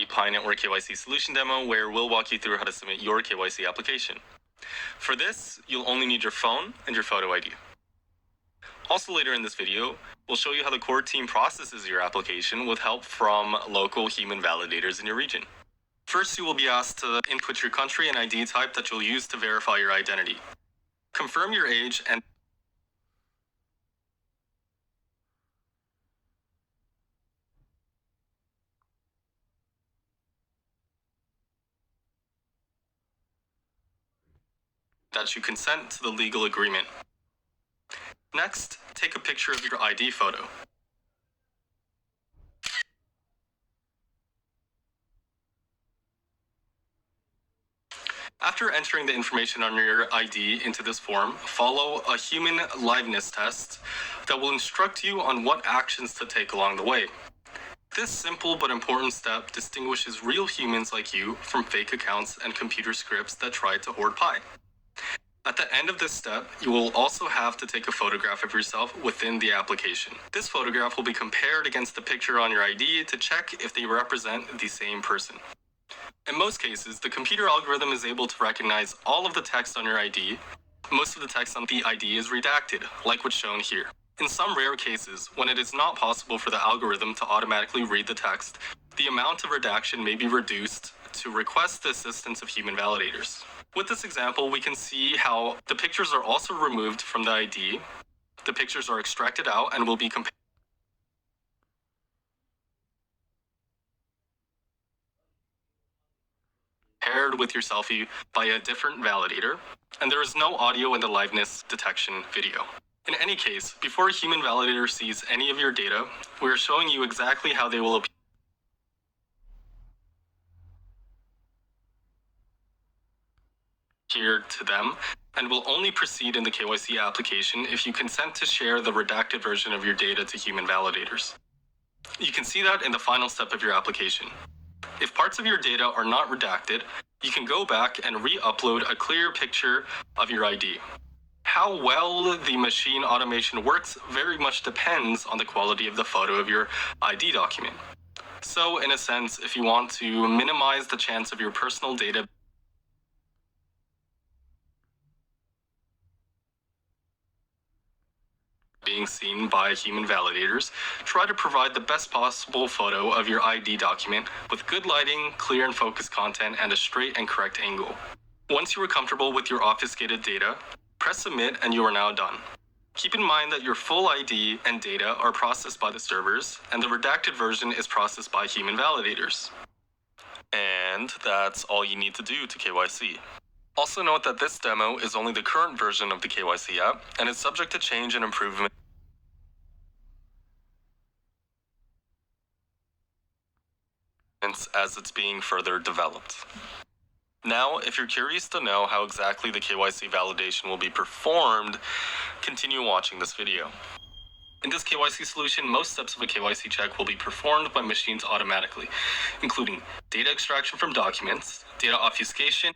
Pi Network KYC solution demo where we'll walk you through how to submit your KYC application. For this, you'll only need your phone and your photo ID. Also later in this video, we'll show you how the core team processes your application with help from local human validators in your region. First, you will be asked to input your country and ID type that you'll use to verify your identity. Confirm your age and that you consent to the legal agreement. Next, take a picture of your ID photo. After entering the information on your ID into this form, follow a human liveness test that will instruct you on what actions to take along the way. This simple but important step distinguishes real humans like you from fake accounts and computer scripts that try to hoard Pi. At the end of this step, you will also have to take a photograph of yourself within the application. This photograph will be compared against the picture on your ID to check if they represent the same person. In most cases, the computer algorithm is able to recognize all of the text on your ID. Most of the text on the ID is redacted, like what's shown here. In some rare cases, when it is not possible for the algorithm to automatically read the text, the amount of redaction may be reduced to request the assistance of human validators. With this example, we can see how the pictures are also removed from the ID. The pictures are extracted out and will be compared with your selfie by a different validator, and there is no audio in the liveness detection video. In any case, before a human validator sees any of your data, we are showing you exactly how they will appear to them, and will only proceed in the KYC application if you consent to share the redacted version of your data to human validators. You can see that in the final step of your application. If parts of your data are not redacted, you can go back and re-upload a clear picture of your ID. How well the machine automation works very much depends on the quality of the photo of your ID document. So, in a sense, if you want to minimize the chance of your personal data being seen by human validators, try to provide the best possible photo of your ID document with good lighting, clear and focused content, and a straight and correct angle. Once you are comfortable with your obfuscated data, press submit and you are now done. Keep in mind that your full ID and data are processed by the servers, and the redacted version is processed by human validators. And that's all you need to do to KYC. Also note that this demo is only the current version of the KYC app, and is subject to change and improvement as it's being further developed. Now, if you're curious to know how exactly the KYC validation will be performed, continue watching this video. In this KYC solution, most steps of a KYC check will be performed by machines automatically, including data extraction from documents, data obfuscation,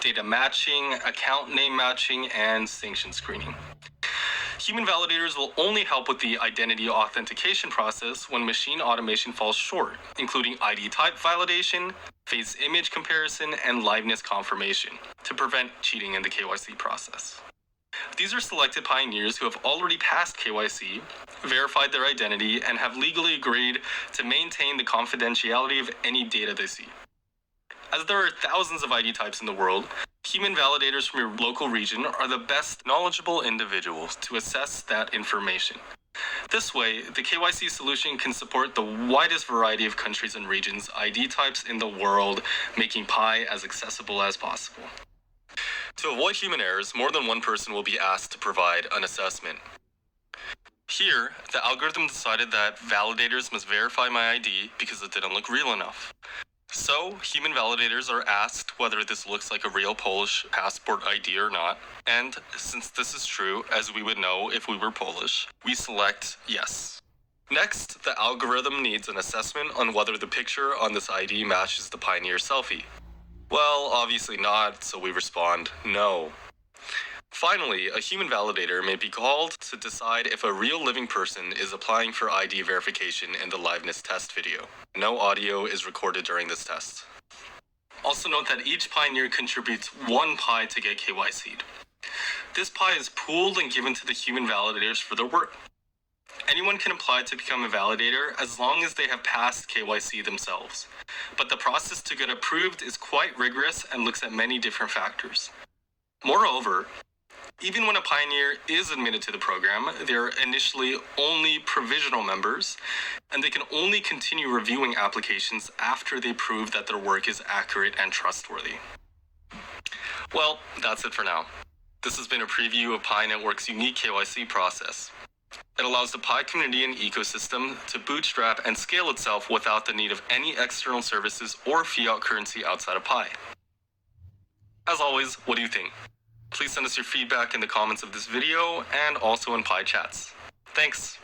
data matching, account name matching, and sanction screening. Human validators will only help with the identity authentication process when machine automation falls short, including ID type validation, face image comparison, and liveness confirmation to prevent cheating in the KYC process. These are selected pioneers who have already passed KYC, verified their identity, and have legally agreed to maintain the confidentiality of any data they see. As there are thousands of ID types in the world, human validators from your local region are the best knowledgeable individuals to assess that information. This way, the KYC solution can support the widest variety of countries and regions' ID types in the world, making Pi as accessible as possible. To avoid human errors, more than one person will be asked to provide an assessment. Here, the algorithm decided that validators must verify my ID because it didn't look real enough. So, human validators are asked whether this looks like a real Polish passport ID or not, and since this is true, as we would know if we were Polish, we select yes. Next, the algorithm needs an assessment on whether the picture on this ID matches the Pioneer selfie. Well, obviously not, so we respond no. Finally, a human validator may be called to decide if a real living person is applying for ID verification in the liveness test video. No audio is recorded during this test. Also note that each pioneer contributes 1 pi to get KYC'd. This pi is pooled and given to the human validators for their work. Anyone can apply to become a validator as long as they have passed KYC themselves. But the process to get approved is quite rigorous and looks at many different factors. Moreover, even when a pioneer is admitted to the program, they're initially only provisional members, and they can only continue reviewing applications after they prove that their work is accurate and trustworthy. Well, that's it for now. This has been a preview of Pi Network's unique KYC process. It allows the Pi community and ecosystem to bootstrap and scale itself without the need of any external services or fiat currency outside of Pi. As always, what do you think? Please send us your feedback in the comments of this video and also in Pi chats. Thanks.